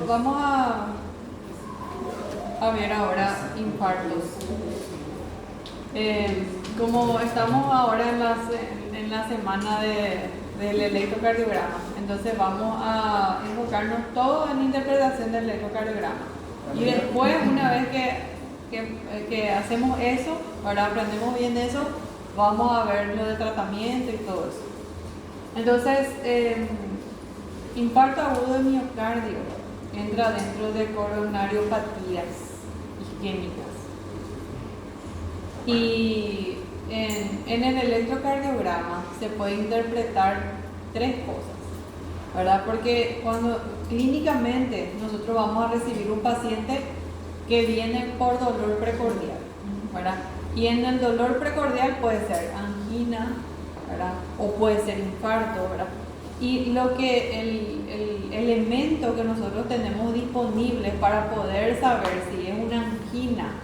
vamos a ver ahora infartos. Como estamos ahora en la semana del electrocardiograma, entonces vamos a enfocarnos todo en interpretación del electrocardiograma. Y después, una vez que hacemos eso, ahora aprendemos bien eso, vamos a ver lo de tratamiento y todo eso. Entonces, infarto agudo de miocardio entra dentro de coronariopatías isquémicas. Y en el electrocardiograma se puede interpretar tres cosas, ¿verdad? Porque cuando clínicamente nosotros vamos a recibir un paciente que viene por dolor precordial, ¿verdad? Y en el dolor precordial puede ser angina, ¿verdad? O puede ser infarto, ¿verdad? Y lo que el elemento que nosotros tenemos disponible para poder saber si es una angina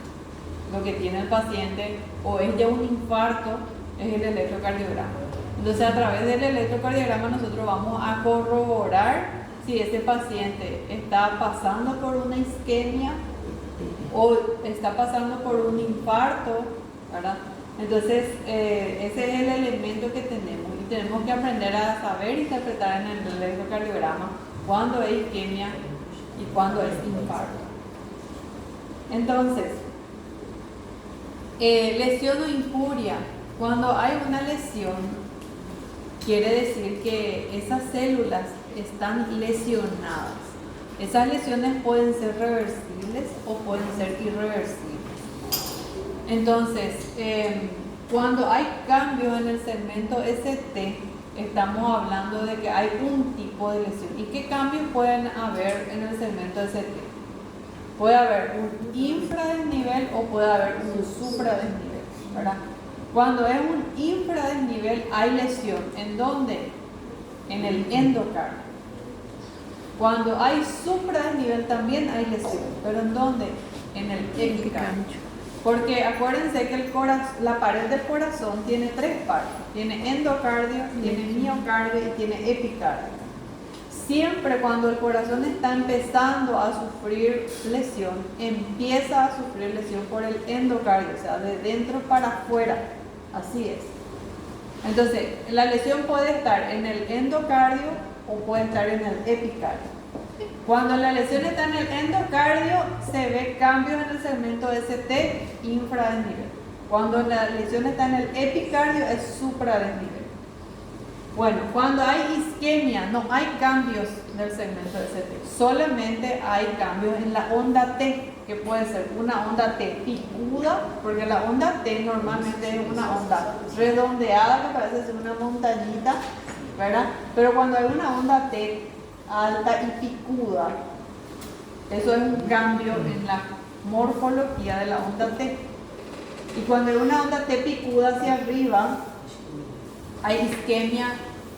lo que tiene el paciente o es ya un infarto es el electrocardiograma. Entonces, a través del electrocardiograma nosotros vamos a corroborar si ese paciente está pasando por una isquemia o está pasando por un infarto, ¿verdad? Entonces, ese es el elemento que tenemos y tenemos que aprender a saber interpretar en el electrocardiograma cuándo es isquemia y cuándo es infarto. Entonces, lesión o injuria. Cuando hay una lesión, quiere decir que esas células están lesionadas. Esas lesiones pueden ser reversibles o pueden ser irreversibles. Entonces, cuando hay cambios en el segmento ST, estamos hablando de que hay un tipo de lesión. ¿Y qué cambios pueden haber en el segmento ST? Puede haber un infradesnivel o puede haber un supradesnivel, ¿verdad? Cuando es un infradesnivel hay lesión. ¿En dónde? En el endocardio. Cuando hay supradesnivel también hay lesión. ¿Pero en dónde? En el epicardio. Porque acuérdense que la pared del corazón tiene tres partes. Tiene endocardio, tiene miocardio y tiene epicardio. Siempre cuando el corazón está empezando a sufrir lesión, empieza a sufrir lesión por el endocardio, o sea, de dentro para afuera. Así es. Entonces, la lesión puede estar en el endocardio o puede estar en el epicardio. Cuando la lesión está en el endocardio, se ve cambios en el segmento ST infradesnivel. Cuando la lesión está en el epicardio, es supradesnivel. Bueno, cuando hay isquemia, no hay cambios del segmento ST, solamente hay cambios en la onda T, que puede ser una onda T picuda, porque la onda T normalmente es una onda redondeada que parece ser una montañita, ¿verdad? Pero cuando hay una onda T alta y picuda, eso es un cambio en la morfología de la onda T. Y cuando hay una onda T picuda hacia arriba, hay isquemia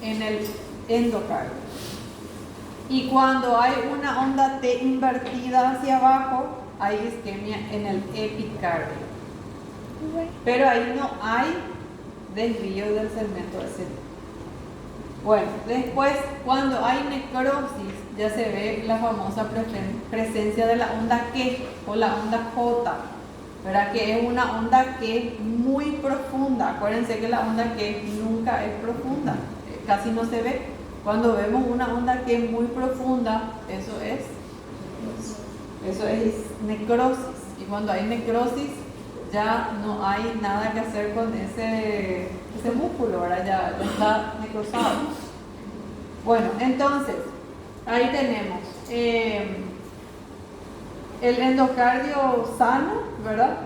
en el endocardio. Y cuando hay una onda T invertida hacia abajo, hay isquemia en el epicardio. Pero ahí no hay desvío del segmento ST. Bueno, después cuando hay necrosis, ya se ve la famosa presencia de la onda K o la onda J, ¿verdad? Que es una onda K muy profunda. Acuérdense que la onda K nunca es profunda, casi no se ve. Cuando vemos una onda K muy profunda, eso es necrosis. Y cuando hay necrosis, ya no hay nada que hacer con ese músculo, ahora ya está necrosado. Bueno, entonces, ahí tenemos el endocardio sano, ¿verdad?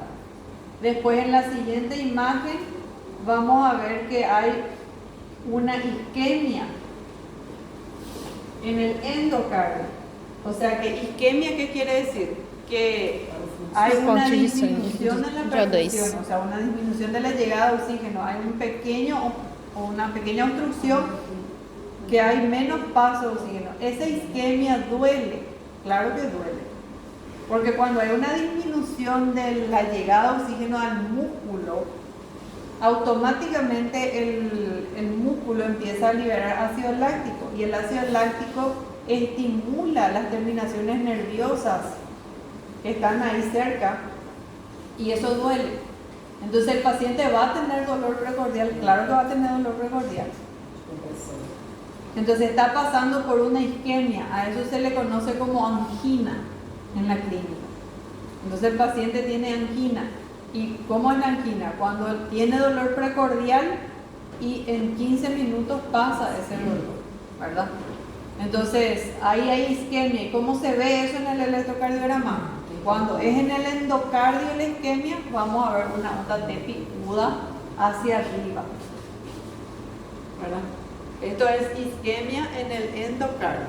Después en la siguiente imagen vamos a ver que hay una isquemia en el endocardio. O sea, que isquemia, ¿qué quiere decir? Que hay una disminución en la perfusión, o sea, una disminución de la llegada de oxígeno. Hay un pequeño o una pequeña obstrucción, que hay menos paso de oxígeno. Esa isquemia duele, claro que duele. Porque cuando hay una disminución de la llegada de oxígeno al músculo, automáticamente el músculo empieza a liberar ácido láctico, y el ácido láctico estimula las terminaciones nerviosas que están ahí cerca y eso duele. Entonces el paciente va a tener dolor precordial, claro que va a tener dolor precordial. Entonces está pasando por una isquemia, a eso se le conoce como angina en la clínica. Entonces el paciente tiene angina. ¿Y cómo es la angina? Cuando tiene dolor precordial y en 15 minutos pasa ese dolor, ¿verdad? Entonces ahí hay isquemia. ¿Y cómo se ve eso en el electrocardiograma? Cuando es en el endocardio la isquemia, vamos a ver una onda T picuda hacia arriba, ¿verdad? Esto es isquemia en el endocardio.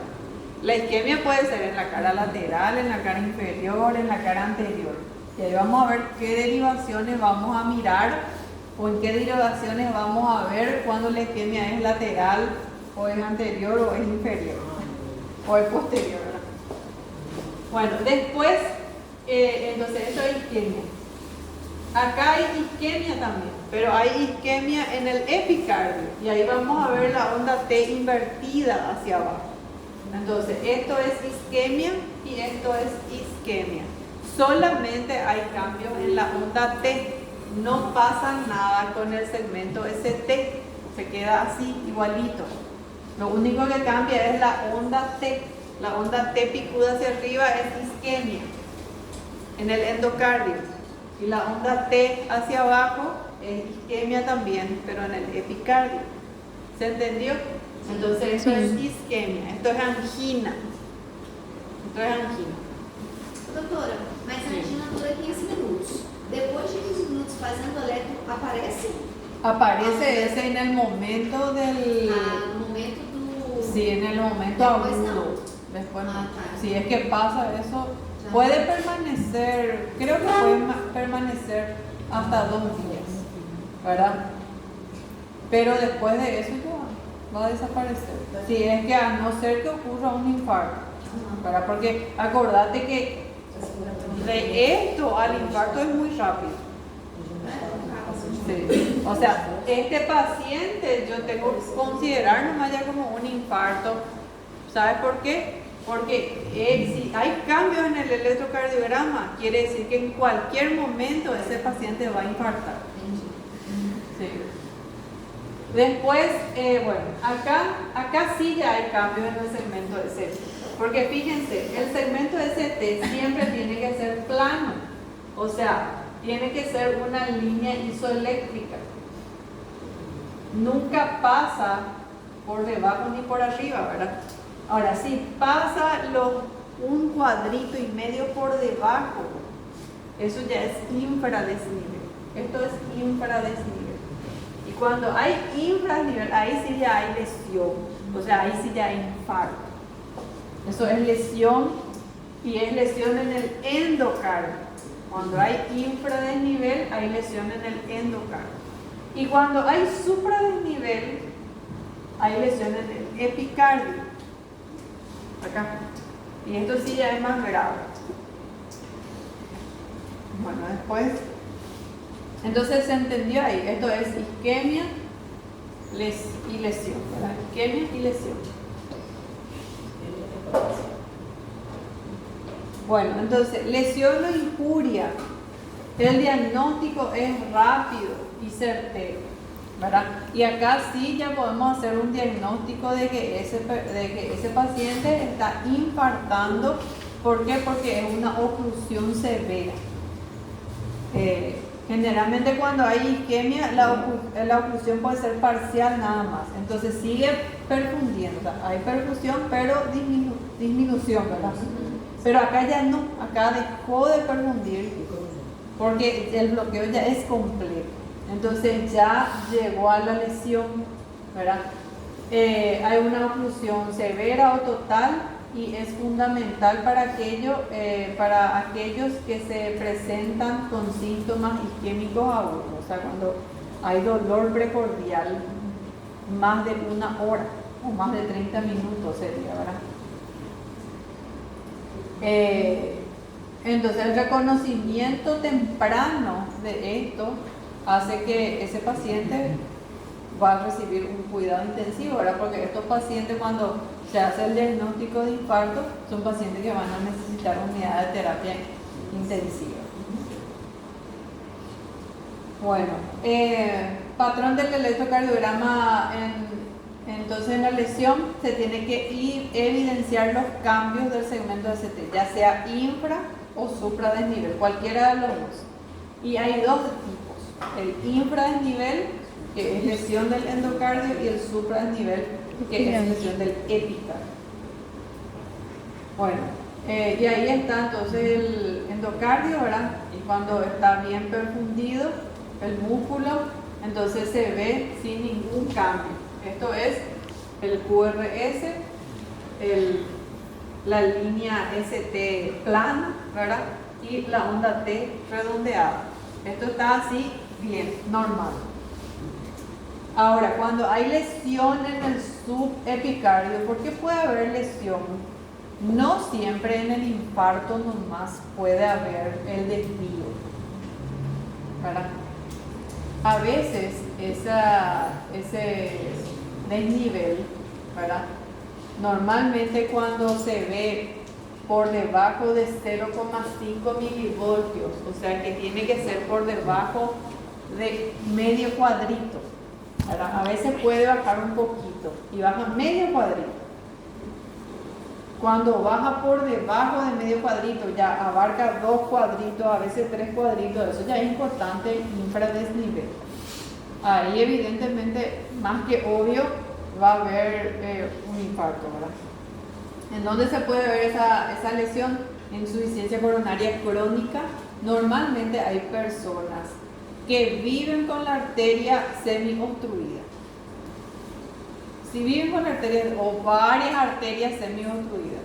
La isquemia puede ser en la cara lateral, en la cara inferior, en la cara anterior. Y ahí vamos a ver qué derivaciones vamos a mirar o en qué derivaciones vamos a ver cuando la isquemia es lateral o es anterior o es inferior o es posterior, ¿verdad? Bueno, después, entonces eso es isquemia. Acá hay isquemia también, pero hay isquemia en el epicardio y ahí vamos a ver la onda T invertida hacia abajo. Entonces, esto es isquemia y esto es isquemia. Solamente hay cambios en la onda T, no pasa nada con el segmento ST, se queda así, igualito. Lo único que cambia es la onda T. La onda T picuda hacia arriba es isquemia en el endocardio. Y la onda T hacia abajo es isquemia también, pero en el epicardio. ¿Se entendió? Entonces esto es isquemia, esto es angina. Esto es angina. Doutora, mas a angina dura 15 minutos. Depois de 15 minutos fazendo eletro, aparece? Aparece ese en el momento del... No momento do... Sí, en el momento Después agudo. no. Después no. Ah, tá. Si es que pasa eso, Ya. puede permanecer, creo que puede permanecer hasta 2 días, ¿verdad? Pero después de eso ya va a desaparecer. Si es que a no ser que ocurra un infarto, ¿verdad? Porque acordate que de esto al infarto es muy rápido. Sí. O sea, este paciente yo tengo que considerar nomás ya como un infarto. ¿Sabes por qué? Porque si hay cambios en el electrocardiograma, quiere decir que en cualquier momento ese paciente va a infartar. Sí. Después, bueno, acá sí ya hay cambios en el segmento ST. Porque fíjense, el segmento ST siempre tiene que ser plano. O sea, tiene que ser una línea isoeléctrica. Nunca pasa por debajo ni por arriba, ¿verdad? Ahora, si pasa un cuadrito y medio por debajo, eso ya es infradesnivel. Esto es infradesnivel. Y cuando hay infradesnivel, ahí sí ya hay lesión. O sea, ahí sí ya hay infarto. Eso es lesión y es lesión en el endocardio. Cuando hay infradesnivel, hay lesión en el endocardio. Y cuando hay supradesnivel, hay lesión en el epicardio. Acá. Y esto sí ya es más grave. Bueno, después. Entonces se entendió ahí. Esto es isquemia y lesión, ¿verdad? Isquemia y lesión. Bueno, entonces, lesión o injuria. El diagnóstico es rápido y certero, ¿verdad? Y acá sí ya podemos hacer un diagnóstico de que ese paciente está infartando. ¿Por qué? Porque es una oclusión severa. Generalmente cuando hay isquemia, la oclusión puede ser parcial nada más. Entonces sigue perfundiendo. O sea, hay perfusión, pero disminución, ¿verdad? Pero acá ya no, acá dejó de perfundir porque el bloqueo ya es completo. Entonces ya llegó a la lesión, ¿verdad? Hay una oclusión severa o total y es fundamental para aquellos que se presentan con síntomas isquémicos agudos, o sea, cuando hay dolor precordial más de 1 hora o más de 30 minutos sería, ¿verdad? Entonces el reconocimiento temprano de esto hace que ese paciente va a recibir un cuidado intensivo, ¿verdad? Porque estos pacientes cuando se hace el diagnóstico de infarto, son pacientes que van a necesitar unidad de terapia intensiva. Bueno, patrón del electrocardiograma, entonces en la lesión se tiene que evidenciar los cambios del segmento de CT, ya sea infra o supradesnivel, cualquiera de los dos. Y hay dos tipos, el infradesnivel, que es lesión del endocardio, y el supradesnivel, que es lesión del epicardio. Bueno, y ahí está entonces el endocardio, ¿verdad? Y cuando está bien perfundido el músculo, entonces se ve sin ningún cambio. Esto es el QRS, la línea ST plana, ¿verdad? Y la onda T redondeada. Esto está así bien, normal. Ahora, cuando hay lesión en el subepicardio, ¿por qué puede haber lesión? No siempre en el infarto nomás puede haber el desvío, ¿verdad? A veces ese desnivel, ¿verdad? Normalmente cuando se ve por debajo de 0,5 milivoltios, o sea que tiene que ser por debajo de medio cuadrito, ¿verdad? A veces puede bajar un poquito y baja medio cuadrito. Cuando baja por debajo de medio cuadrito, ya abarca 2 cuadritos, a veces 3 cuadritos, eso ya es importante, infradesnivel. Ahí evidentemente, más que obvio, va a haber un infarto, ¿verdad? ¿En dónde se puede ver esa lesión? En insuficiencia coronaria crónica. Normalmente hay personas que viven con la arteria semi-obstruida. Si viven con arterias o varias arterias semi-obstruidas,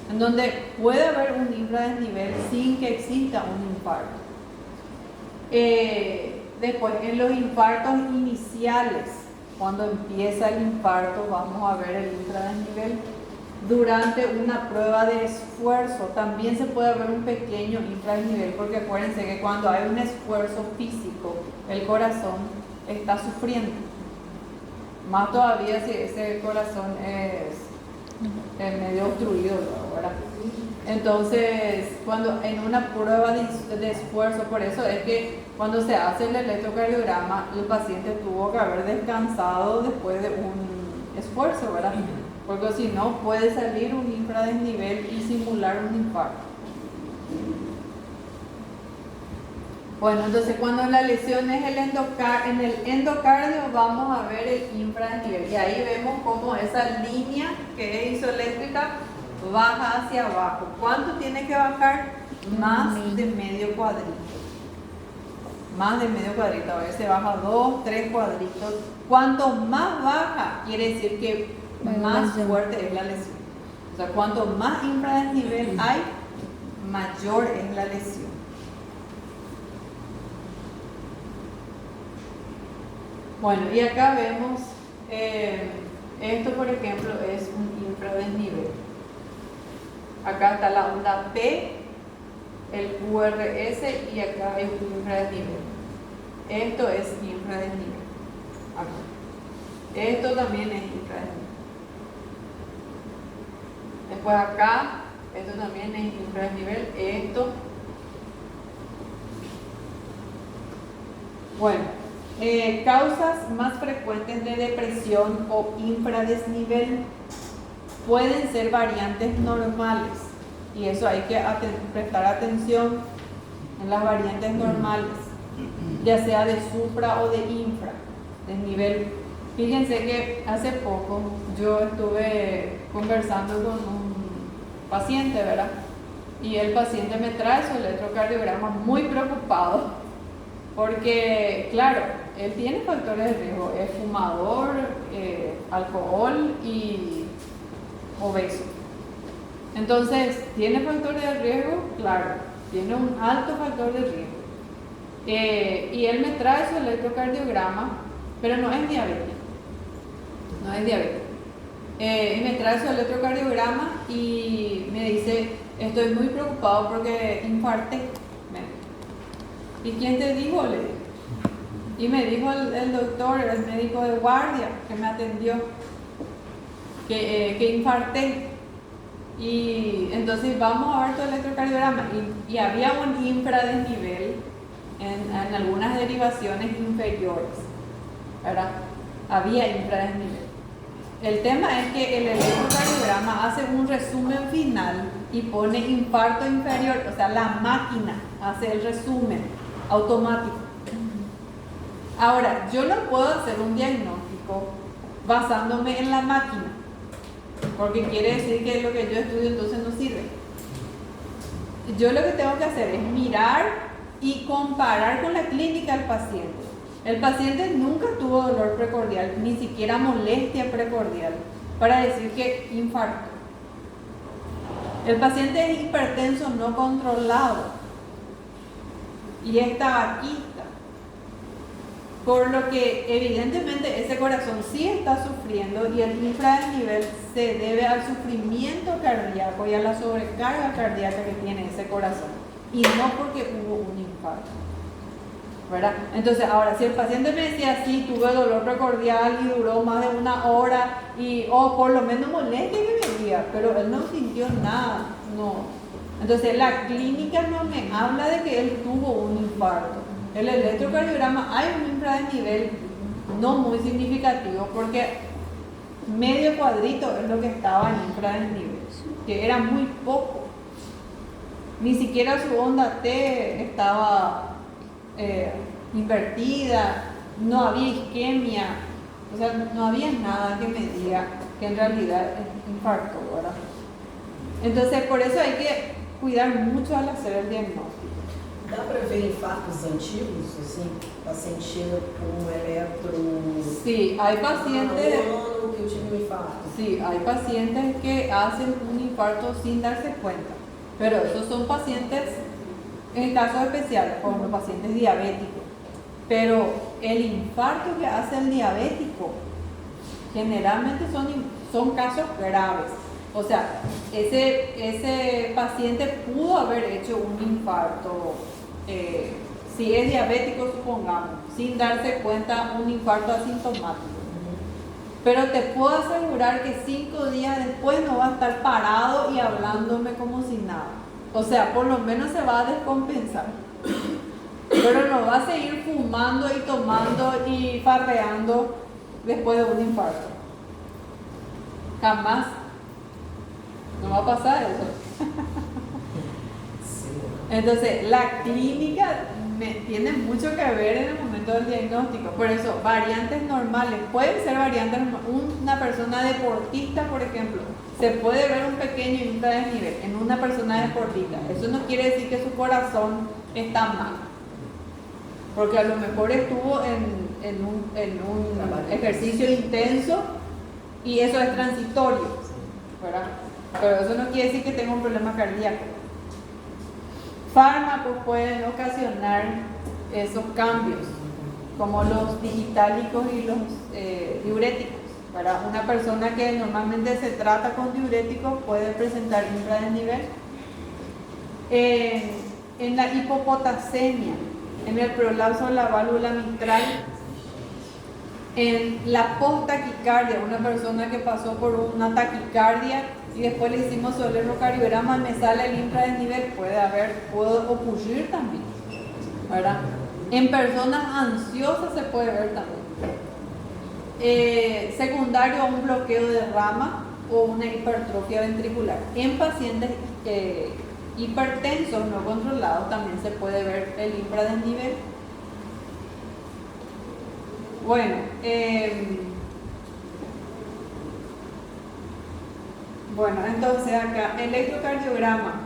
en donde puede haber un infradesnivel sin que exista un infarto. Después, en los infartos iniciales, cuando empieza el infarto, vamos a ver el infradesnivel. Durante una prueba de esfuerzo, también se puede ver un pequeño infradesnivel, porque acuérdense que cuando hay un esfuerzo físico, el corazón está sufriendo. Más todavía si ese corazón es medio obstruido, ¿verdad? Entonces, cuando en una prueba de esfuerzo, por eso es que cuando se hace el electrocardiograma, el paciente tuvo que haber descansado después de un esfuerzo, ¿verdad? Porque si no, puede salir un infradesnivel y simular un infarto. Bueno, entonces cuando la lesión es en el endocardio, vamos a ver el infradesnivel. Y ahí vemos cómo esa línea que es isoeléctrica baja hacia abajo. ¿Cuánto tiene que bajar? Más de medio cuadrito. Más de medio cuadrito. A veces baja 2, 3 cuadritos. Cuanto más baja, quiere decir que más fuerte es la lesión. O sea, cuanto más infradesnivel hay, mayor es la lesión. Bueno, y acá vemos, esto por ejemplo es un infradesnivel. Acá está la onda P, el QRS y acá hay un infradesnivel. Esto es infradesnivel. Acá. Esto también es infradesnivel. Después acá, esto también es infradesnivel. Esto. Bueno. Causas más frecuentes de depresión o infradesnivel pueden ser variantes normales, y eso hay que prestar atención en las variantes normales, ya sea de supra o de infra desnivel. Fíjense que hace poco yo estuve conversando con un paciente, ¿verdad? Y el paciente me trae su electrocardiograma muy preocupado. Porque, claro, él tiene factores de riesgo, es fumador, alcohol y obeso. Entonces, ¿tiene factores de riesgo? Claro, tiene un alto factor de riesgo. Y él me trae su electrocardiograma, pero no es diabético. No es diabético. Y me trae su electrocardiograma y me dice, estoy muy preocupado porque infarté. ¿Y quién te dijo? Le dije. Y me dijo el doctor, el médico de guardia que me atendió. que infarté. Y entonces vamos a ver tu electrocardiograma. Y había un infradesnivel en algunas derivaciones inferiores, ¿verdad? Había infradesnivel. El tema es que el electrocardiograma hace un resumen final y pone infarto inferior, o sea, la máquina hace el resumen automático. Ahora, yo no puedo hacer un diagnóstico basándome en la máquina, porque quiere decir que lo que yo estudio entonces no sirve. Yo lo que tengo que hacer es mirar y comparar con la clínica del paciente. El paciente nunca tuvo dolor precordial, ni siquiera molestia precordial, para decir que infarto. El paciente es hipertenso no controlado y es tabaquista, por lo que evidentemente ese corazón sí está sufriendo y el infradesnivel se debe al sufrimiento cardíaco y a la sobrecarga cardíaca que tiene ese corazón, y no porque hubo un infarto, ¿verdad? Entonces, ahora, si el paciente me decía, sí, tuve dolor precordial y duró más de 1 hora, o por lo menos molestia que me decía, pero él no sintió nada, no. Entonces, la clínica no me habla de que él tuvo un infarto. El electrocardiograma hay un infradesnivel no muy significativo, porque medio cuadrito es lo que estaba en infradesnivel, que era muy poco. Ni siquiera su onda T estaba invertida, no había isquemia, o sea, no había nada que me diga que en realidad es infarto, ¿verdad? Entonces, por eso hay que cuidar mucho al hacer el diagnóstico. Dá para ver infartos antigos, assim, paciente chega com eletro... Sí, hay pacientes... ano que eu tive um infarto. Sí, hay pacientes que hacen un infarto sin darse cuenta, pero esos son pacientes en casos especiales, como los pacientes diabéticos. Pero el infarto que hace el diabético generalmente son casos graves. O sea, ese paciente pudo haber hecho un infarto, si es diabético, supongamos, sin darse cuenta, un infarto asintomático. Pero te puedo asegurar que 5 días después no va a estar parado y hablándome como si nada. O sea, por lo menos se va a descompensar. Pero no va a seguir fumando y tomando y farreando después de un infarto. Jamás. No va a pasar eso. Entonces, la clínica tiene mucho que ver en el momento del diagnóstico. Por eso, variantes normales, pueden ser variantes normales. Una persona deportista, por ejemplo, se puede ver un pequeño infradesnivel en una persona deportista. Eso no quiere decir que su corazón está mal, porque a lo mejor estuvo en un ejercicio intenso y eso es transitorio, ¿verdad? Pero eso no quiere decir que tenga un problema cardíaco. Fármacos pueden ocasionar esos cambios, como los digitálicos y los diuréticos. Para una persona que normalmente se trata con diuréticos puede presentar infradesnivel. En la hipopotasemia, en el prolapso de la válvula mitral, en la post-taquicardia, una persona que pasó por una taquicardia y después le hicimos su electrocardiograma, me sale el infradesnivel, puede ocurrir también, ¿verdad? En personas ansiosas se puede ver también. Secundario a un bloqueo de rama o una hipertrofia ventricular. En pacientes hipertensos no controlados también se puede ver el infradesnivel. Bueno, entonces acá, electrocardiograma,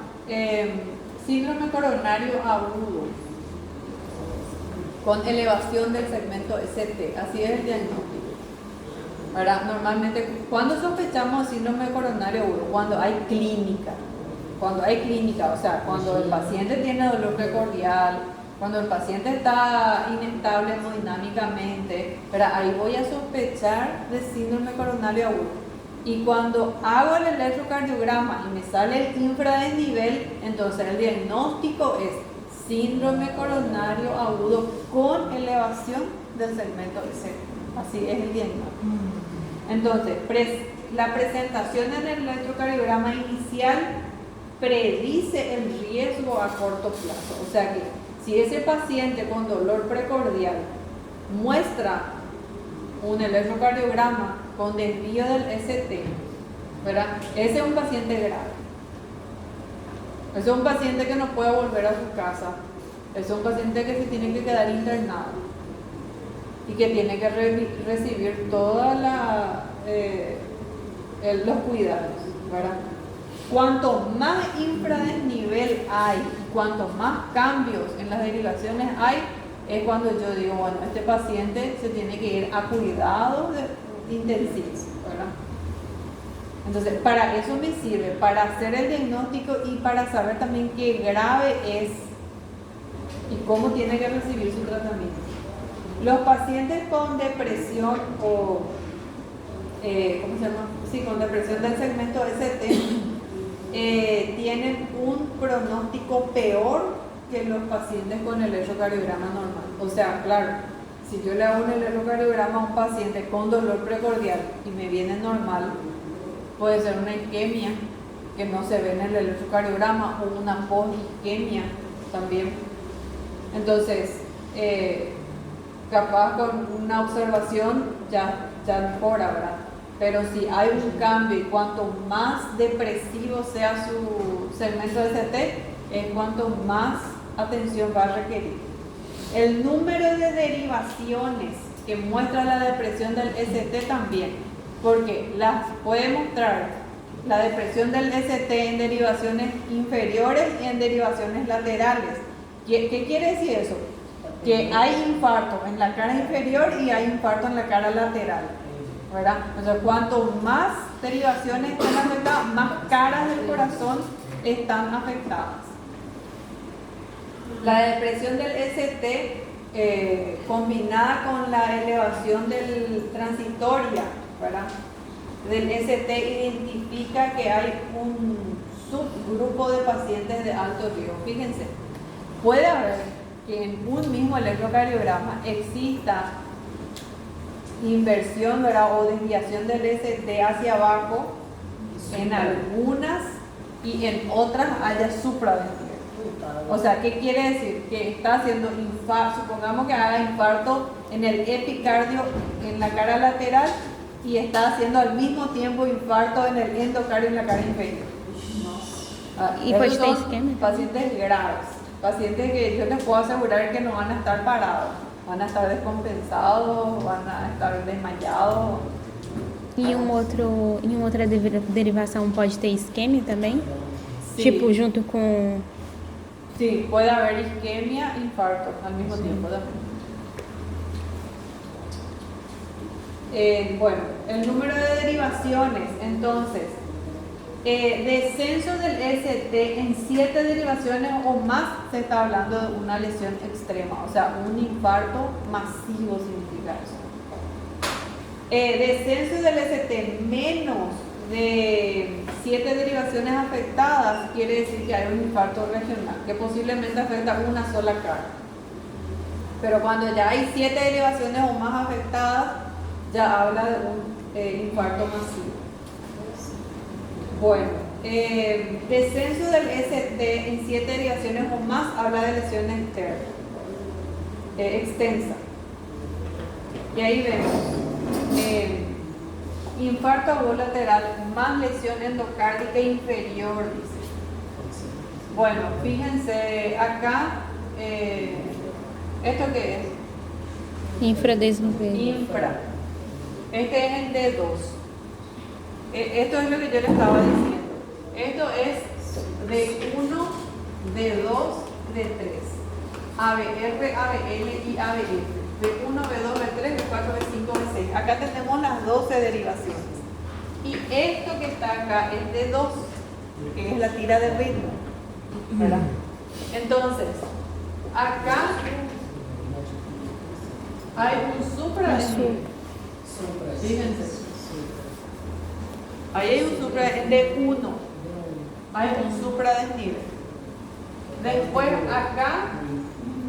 síndrome coronario agudo, con elevación del segmento ST, así es el diagnóstico, ¿verdad? Normalmente, ¿cuándo sospechamos síndrome coronario agudo? Cuando hay clínica, o sea, cuando el paciente tiene dolor precordial, cuando el paciente está inestable hemodinámicamente, ¿verdad? Ahí voy a sospechar de síndrome coronario agudo. Y cuando hago el electrocardiograma y me sale el infradesnivel, entonces el diagnóstico es síndrome coronario agudo con elevación del segmento ST. Así es el diagnóstico. Entonces, la presentación en el electrocardiograma inicial predice el riesgo a corto plazo. O sea que si ese paciente con dolor precordial muestra un electrocardiograma con desvío del ST, ¿verdad? Ese es un paciente grave. Ese es un paciente que no puede volver a su casa. Ese es un paciente que se tiene que quedar internado y que tiene que recibir todos los cuidados, ¿verdad? Cuanto más infradesnivel hay, cuanto más cambios en las derivaciones hay, es cuando yo digo, bueno, este paciente se tiene que ir a cuidados intensivos, ¿verdad? Entonces, para eso me sirve, para hacer el diagnóstico y para saber también qué grave es y cómo tiene que recibir su tratamiento. Los pacientes con depresión o, ¿cómo se llama? Sí, con depresión del segmento ST, tienen un pronóstico peor que los pacientes con el electrocardiograma normal. O sea, claro, si yo le hago un electrocardiograma a un paciente con dolor precordial y me viene normal, puede ser una isquemia que no se ve en el electrocardiograma o una posisquemia también. Entonces, capaz con una observación ya mejora, ¿verdad? Pero si hay un cambio y cuanto más depresivo sea su segmento ST, es cuanto más atención va a requerir. El número de derivaciones que muestra la depresión del ST también, porque las puede mostrar la depresión del ST en derivaciones inferiores y en derivaciones laterales. ¿Qué quiere decir eso? Que hay infarto en la cara inferior y hay infarto en la cara lateral, ¿verdad? O sea, cuanto más derivaciones están afectadas, más caras del corazón están afectadas. La depresión del ST combinada con la elevación del transitoria, ¿verdad?, del ST identifica que hay un subgrupo de pacientes de alto riesgo. Fíjense, puede haber que en un mismo electrocardiograma exista inversión, ¿verdad?, o desviación del ST hacia abajo en algunas y en otras haya supradesnivel. O sea, ¿qué quiere decir? Que está haciendo infarto, supongamos que haga infarto en el epicardio en la cara lateral y está haciendo al mismo tiempo infarto en el endocardio en la cara inferior. Y Esos pues son isquemia. pacientes graves, pacientes que yo les puedo asegurar que no van a estar parados, van a estar descompensados, van a estar desmayados. E em outra derivação pode ter isquemia também? Sí. Tipo, junto com... Sí, puede haber isquemia e infarto al mismo tiempo también. Bueno, el número de derivaciones, entonces, descenso del ST en 7 derivaciones o más, se está hablando de una lesión extrema, o sea, un infarto masivo significa eso. Descenso del ST menos de 7 derivaciones afectadas quiere decir que hay un infarto regional que posiblemente afecta una sola cara. Pero cuando ya hay 7 derivaciones o más afectadas, ya habla de un infarto masivo. Bueno, descenso del ST en 7 derivaciones o más habla de lesión extensa. Y ahí vemos infarto agudo lateral más lesión endocárdica inferior, dice. Bueno, fíjense acá, ¿esto qué es? Infradesnivel. Infra. Este es el D2. Esto es lo que yo les estaba diciendo. Esto es D1, D2, D3. ABR, ABL y ABF. B1, B2, B3, B4, B5, B6. Acá tenemos las 12 derivaciones. Y esto que está acá es D2, que es la tira de ritmo, ¿verdad? Entonces, acá hay un supradesnivel. Fíjense. Ahí hay un supradesnivel. D1. Hay un supradesnivel. Después acá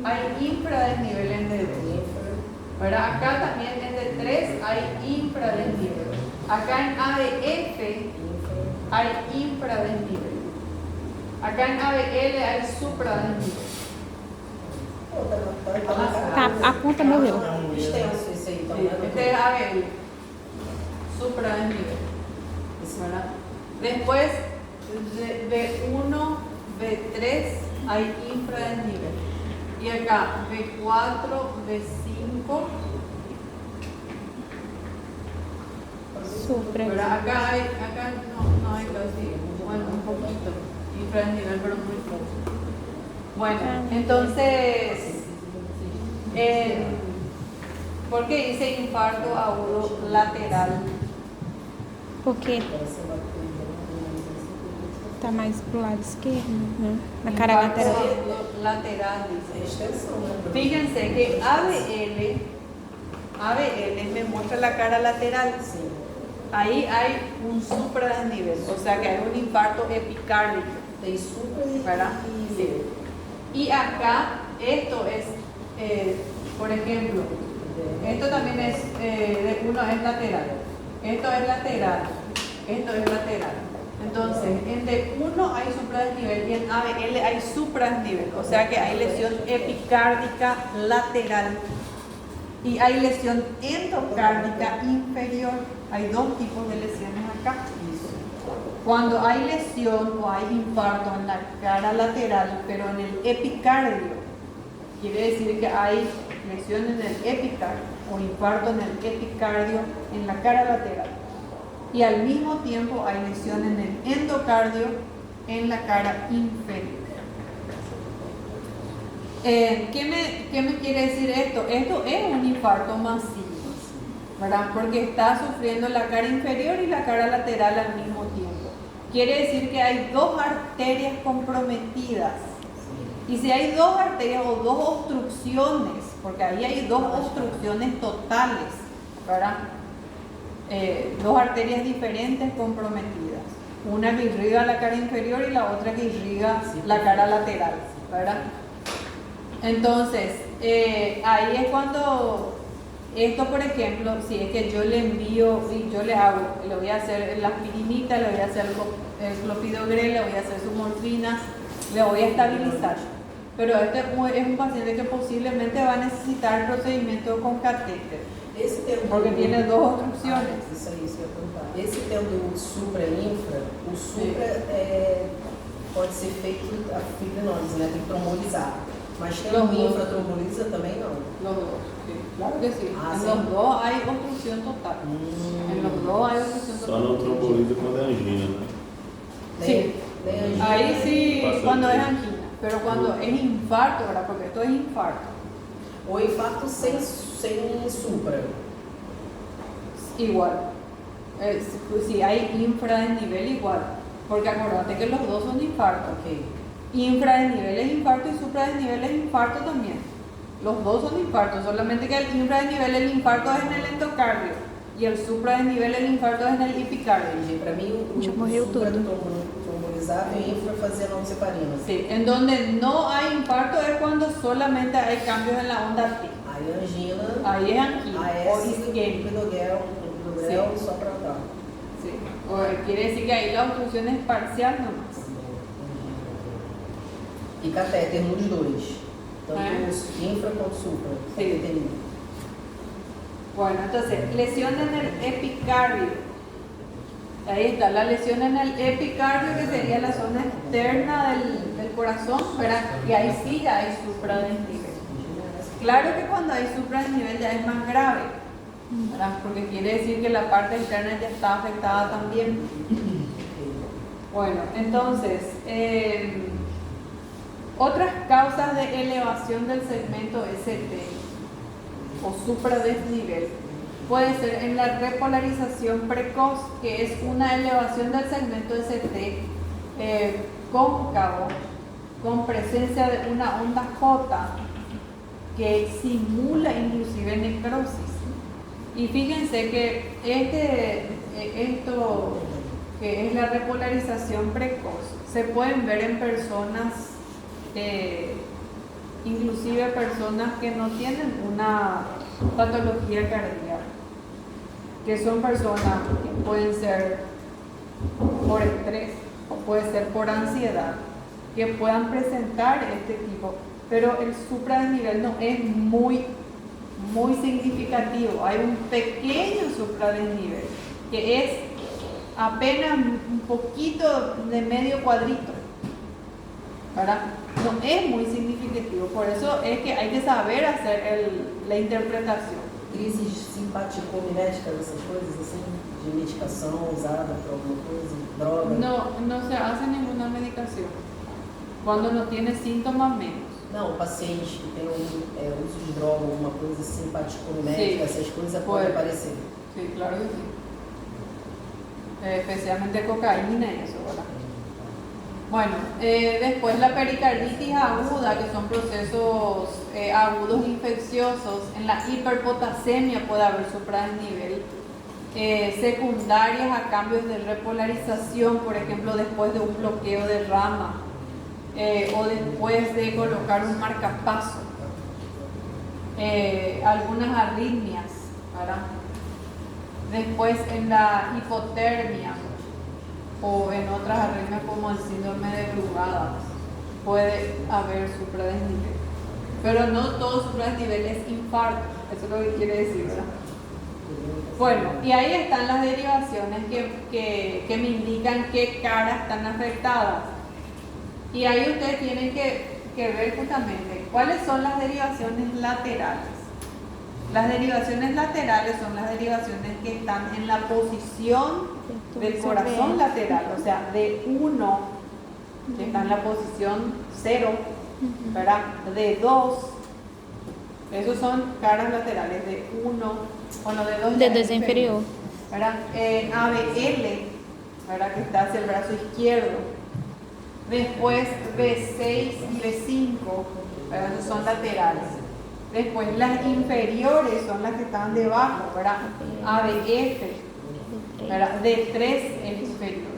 hay infradesnivel en D2. ¿Verdad? Acá también en D3 hay infradesnivel. Acá en ABF hay infradesnivel. Acá en ABL hay supradesnivel. Pô, Tá, a ponta morreu. extenso isso aí, então. Sí, este es ABL, supradesnivel. ¿Verdad? Después de B1, B3 hay infradesnivel. Y acá B4, B5. Supra. Pero acá no hay casi, bueno, un poquito, infradesnivel, pero muy poco. Bueno, entonces, ¿por qué dice infarto agudo lateral? Porque tá mais pro lado esquerdo, né? Na cara Infarto lateral. agudo lateral, É dice. extensão, né? Fíjense que ABL me muestra la cara lateral. Sim. Ahí hay un supradesnivel, o sea que hay un infarto epicárdico. Tem supra e. ¿Verdad? Sí. Y acá, esto es, por ejemplo, esto también es, uno es lateral, esto es lateral, esto es lateral. Entonces, en D1 hay supradesnivel y en ABL hay supradesnivel, o sea que hay lesión epicárdica lateral y hay lesión endocárdica inferior. Hay dos tipos de lesiones acá. Cuando hay lesión o hay infarto en la cara lateral, pero en el epicardio, quiere decir que hay lesión en el epicardio o infarto en el epicardio en la cara lateral. Y al mismo tiempo hay lesión en el endocardio en la cara inferior. ¿Qué me quiere decir esto? Esto es un infarto masivo, ¿verdad? Porque está sufriendo la cara inferior y la cara lateral al mismo tiempo. Quiere decir que hay dos arterias comprometidas. Y si hay dos arterias o dos obstrucciones, porque ahí hay dos obstrucciones totales, ¿verdad? Dos arterias diferentes comprometidas. Una que irriga la cara inferior y la otra que irriga la cara lateral, ¿verdad? Entonces, ahí es cuando esto, por ejemplo, si es que yo le envío y yo le voy a hacer la aspirinita, le voy a hacer el clopidogrel, le voy a hacer su morfina, le voy a estabilizar. Pero este es un paciente que posiblemente va a necesitar procedimiento con catéter, Esse tendo. porque tiene dos obstrucciones. Isso aí, isso que eu ia perguntar. Esse tendo o supra e infra, o supra pode ser feito a fibrinose, né? Tem que trombolizar. Mas tem Los o dos. infra tromboliza também não. Los dos, sí, claro que sí. Ah, En sí. los dos hay obstrucción total. En los dos hay obstrucción Só total. não tromboliza quando é angina, né? Sí. Nem angina. Ahí sí, Pasa cuando el es tiempo. angina, pero cuando es infarto, ¿verdad? Porque esto es infarto. O infarto sem supra. Igual. Si hay infradesnivel, igual. Porque acordate que los dos son infartos. Ok. Infradesnivel es infarto y supradesnivel es infarto también. Los dos son infartos, solamente que el infradesnivel, el infarto es en el endocardio y el supradesnivel, el infarto es en el epicardio. Entendi. Para mim, o Já morreu supra tudo. trombolizava e infra fazia noceparina. Sí, en donde no hay infarto es cuando solamente hay cambios en la onda T. Aí angina, Ahí es angina o AS, isquemia. clopidogrel só para tal. Sí. O quiere decir que ahí la obstrucción es parcial nomás. E catéter nos dois. Tanto É. infra quanto supra. Sí. Cateterismo. Bueno, entonces, lesión en el epicardio. Ahí está, la lesión en el epicardio, que sería la zona externa del corazón, ¿verdad? Y ahí sí ya hay supradesnivel. Claro que cuando hay supradesnivel ya es más grave, ¿verdad? Porque quiere decir que la parte externa ya está afectada también. Bueno, entonces, otras causas de elevación del segmento ST o supradesnivel puede ser en la repolarización precoz, que es una elevación del segmento ST cóncavo con presencia de una onda J que simula inclusive necrosis. Y fíjense que esto que es la repolarización precoz se pueden ver en personas, inclusive personas que no tienen una patología cardíaca. que son personas que pueden ser por estrés o puede ser por ansiedad, que puedan presentar este tipo, pero el supradesnivel no es muy significativo. Hay un pequeño supradesnivel que es apenas un poquito de medio cuadrito, ¿verdad? No es muy significativo, por eso es que hay que saber hacer la interpretación. Crises simpaticomiméticas, essas coisas assim, de medicação usada para alguma coisa, droga? No se hace ninguna medicación. Cuando no tiene síntomas, menos. Não, o paciente que tem uso de droga, alguma coisa simpaticomimética, Sim. essas coisas Pode. podem aparecer. Sí, claro que sí. Especialmente cocaína y eso, ¿verdad? Bueno, después la pericarditis aguda, que son procesos agudos infecciosos. En la hiperpotasemia puede haber supradesnivel. Secundarias a cambios de repolarización, por ejemplo, después de un bloqueo de rama o después de colocar un marcapaso. Algunas arritmias, ¿verdad? Después en la hipotermia o en otras arritmias como el síndrome de Brugada puede haber supradesnivel. Pero no todo supradesnivel es infarto, eso es lo que quiere decir, ¿verdad? Bueno, y ahí están las derivaciones que me indican qué caras están afectadas. Y ahí ustedes tienen que ver justamente cuáles son las derivaciones laterales. Las derivaciones laterales son las derivaciones que están en la posición del corazón lateral, o sea, de 1, que está en la posición 0, ¿verdad? De 2, esos son caras laterales, de 1, bueno, de 2 Dedo es inferior. ¿verdad? En ABL, ¿verdad? Que está hacia el brazo izquierdo. Después B6 y B5, ¿verdad? Esos son laterales. Después las inferiores son las que están debajo, ¿verdad? ABF, ¿verdad? D3 es inferior,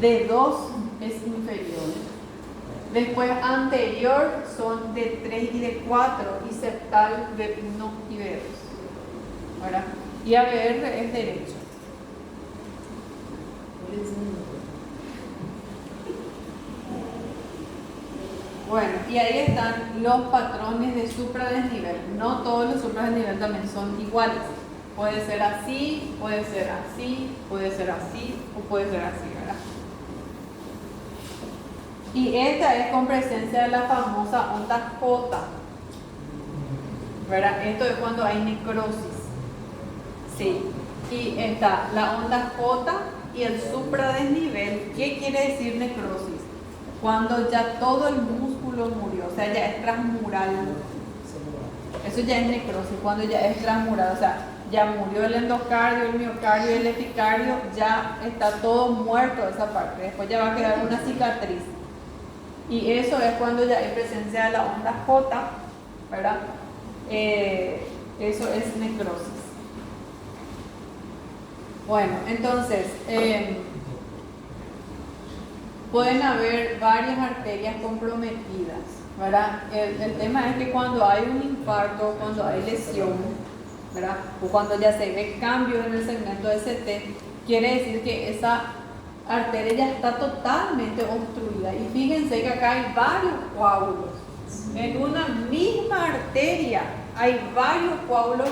D2 es inferior. Después anterior son D3 y D4 y septal B1 y B2, ¿verdad? Y ABR es derecho. Bueno, y ahí están los patrones de supradesnivel. No todos los supradesnivel también son iguales. Puede ser así, puede ser así, puede ser así o puede ser así, ¿verdad? Y esta es con presencia de la famosa onda J, ¿verdad? Esto es cuando hay necrosis. Sí. Y está la onda J y el supradesnivel. ¿Qué quiere decir necrosis? Cuando ya todo el músculo murió, o sea, ya es transmural. Eso ya es necrosis, cuando ya es transmural, o sea, ya murió el endocardio, el miocardio, el epicardio, ya está todo muerto esa parte, después ya va a quedar una cicatriz. Y eso es cuando ya hay presencia de la onda J, ¿verdad? Eso es necrosis. Bueno, entonces, pueden haber varias arterias comprometidas, ¿verdad? El tema es que cuando hay un infarto, cuando hay lesión, ¿verdad? O cuando ya se ve cambios en el segmento ST, quiere decir que esa arteria ya está totalmente obstruida. Y fíjense que acá hay varios coágulos. En una misma arteria hay varios coágulos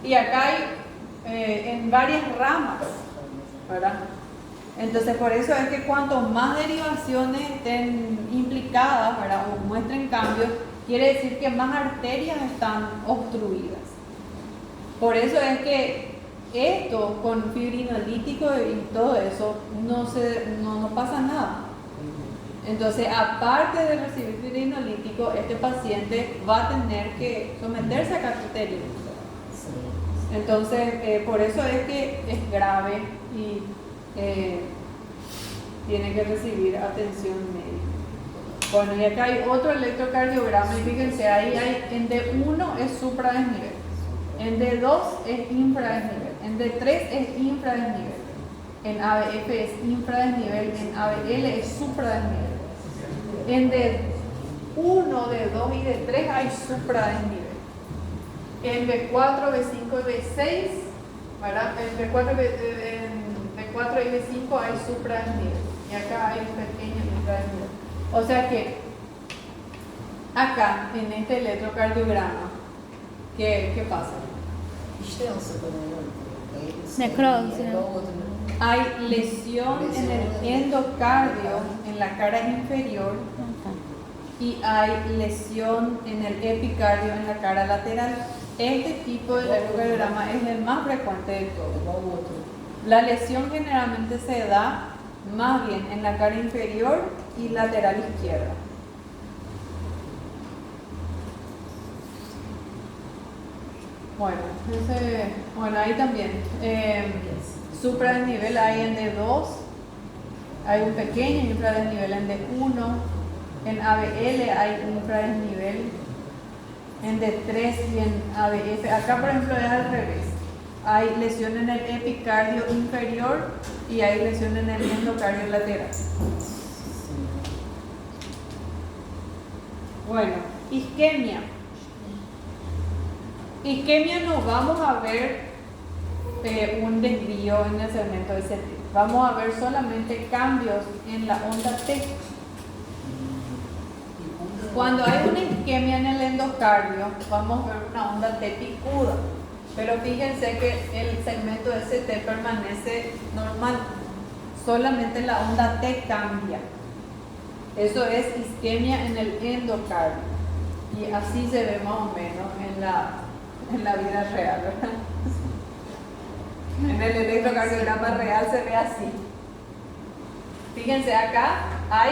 y acá hay en varias ramas, ¿verdad? Entonces, por eso es que cuanto más derivaciones estén implicadas, ¿verdad? O muestren cambios, quiere decir que más arterias están obstruidas. Por eso es que esto con fibrinolítico y todo eso no pasa nada. Entonces, aparte de recibir fibrinolítico, este paciente va a tener que someterse a cateterismo. Entonces, por eso es que es grave y tiene que recibir atención médica. Bueno, y acá hay otro electrocardiograma y fíjense, ahí hay en D1 es supradesnivel, en D2 es infradesnivel, en D3 es infradesnivel, en ABF es infradesnivel, en ABL es supradesnivel, en D1, D2 y D3 hay supradesnivel, en B4, B5 y B6 ¿verdad? De 4 y B5 hay supradesnivel y acá hay un pequeño infradesnivel. O sea que acá, en este electrocardiograma, ¿qué pasa? Extensa também, né? Necrose, É né? igual ao outro, né? Hay lesión en el endocardio, en la cara inferior, y hay lesión en el epicardio, en la cara lateral. Este tipo de electrocardiograma es el más frecuente de É todos. igual ao outro. La lesión generalmente se da más bien en la cara inferior y lateral izquierda. Bueno, ahí también. Supradesnivel hay en D2, hay un pequeño infradesnivel en D1, en ABL hay un infradesnivel en D3 y en ABF. Acá, por ejemplo, es al revés. Hay lesión en el epicardio inferior y hay lesión en el endocardio lateral. Bueno, isquemia. Isquemia no vamos a ver un desvío en el segmento ST. Vamos a ver solamente cambios en la onda T. Cuando hay una isquemia en el endocardio, vamos a ver una onda T picuda. Pero fíjense que el segmento ST permanece normal. Solamente la onda T cambia. Eso es isquemia en el endocardio. Y así se ve más o menos en la vida real, ¿verdad? En el electrocardiograma real se ve así. Fíjense, acá hay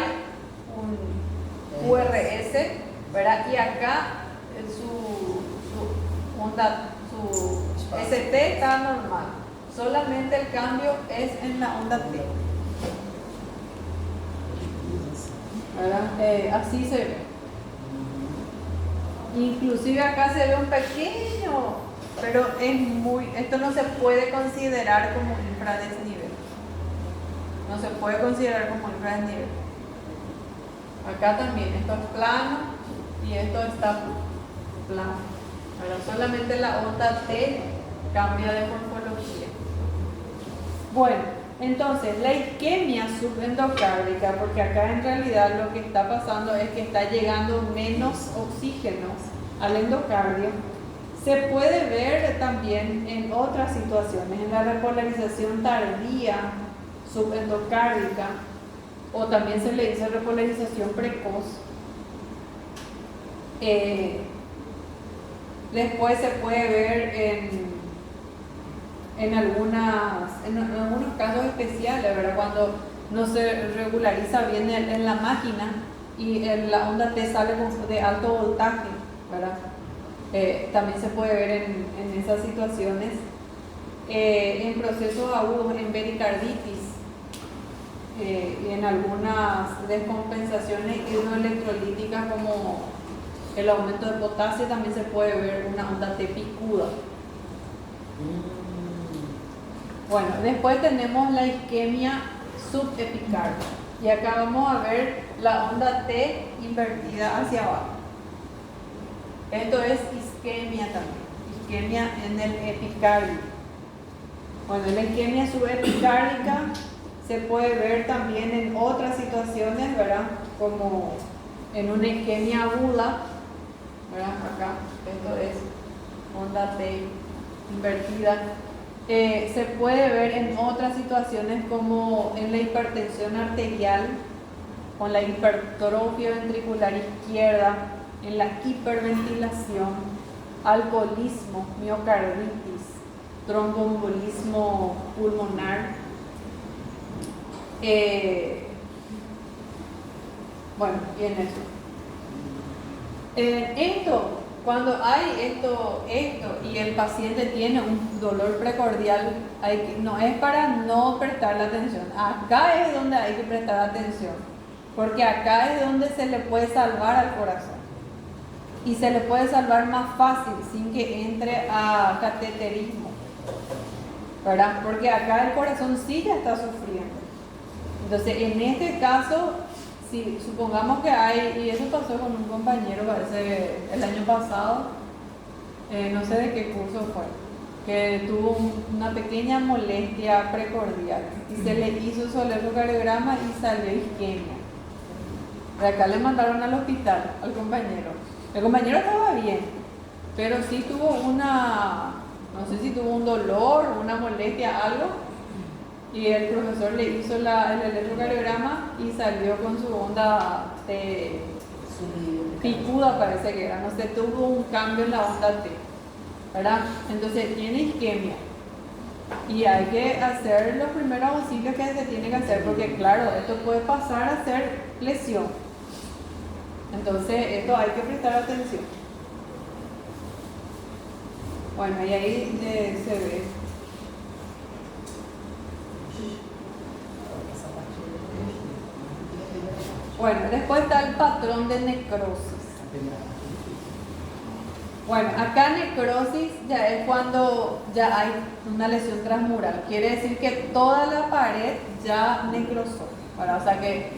un URS, ¿verdad? Y acá su onda, su ST está normal. Solamente el cambio es en la onda T. ¿Verdad? Así se ve. Inclusive acá se ve un pequeño, pero esto no se puede considerar como infradesnivel. No se puede considerar como infradesnivel. Acá también, esto es plano y esto está plano. Pero solamente la onda T cambia de morfología. Bueno, entonces la isquemia subendocárdica, porque acá en realidad lo que está pasando es que está llegando menos oxígeno al endocardio, se puede ver también en otras situaciones, en la repolarización tardía subendocárdica, o también se le dice repolarización precoz. Después se puede ver en algunos casos especiales, ¿verdad? Cuando no se regulariza bien en la máquina y la onda T sale de alto voltaje, ¿verdad? También se puede ver en esas situaciones. En procesos agudos, en pericarditis y en algunas descompensaciones hidroelectrolíticas como el aumento de potasio, también se puede ver una onda T picuda. Bueno, después tenemos la isquemia subepicardia. Y acá vamos a ver la onda T invertida hacia abajo. Esto es isquemia también. Isquemia en el epicardio. Bueno, la isquemia subepicárdica se puede ver también en otras situaciones, ¿verdad? Como en una isquemia aguda, ¿verdad? Acá, esto es onda T invertida. Se puede ver en otras situaciones como en la hipertensión arterial, con la hipertrofia ventricular izquierda, en la hiperventilación, alcoholismo, miocarditis, tromboembolismo pulmonar. Bueno, y en eso. Cuando hay esto y el paciente tiene un dolor precordial, no es para no prestarle atención. Acá es donde hay que prestar atención, porque acá es donde se le puede salvar al corazón. Y se le puede salvar más fácil sin que entre a cateterismo, ¿verdad? Porque acá el corazón sí ya está sufriendo. Entonces, en este caso, si supongamos que hay, y eso pasó con un compañero, parece el año pasado, no sé de qué curso fue, que tuvo una pequeña molestia precordial y se le hizo su electrocardiograma y salió isquemia. De acá le mandaron al hospital al compañero. El compañero estaba bien, pero sí tuvo no sé si tuvo un dolor, una molestia, algo, y el profesor le hizo el electrocardiograma y salió con su onda picuda, parece que era, no sé, tuvo un cambio en la onda T, ¿verdad? Entonces tiene isquemia y hay que hacer los primeros auxilios que se tiene que hacer, porque claro, esto puede pasar a ser lesión. Entonces esto hay que prestar atención. Bueno, y ahí se ve. Bueno, después está el patrón de necrosis. Bueno, acá necrosis ya es cuando ya hay una lesión transmural. Quiere decir que toda la pared ya necrosó. Bueno, o sea que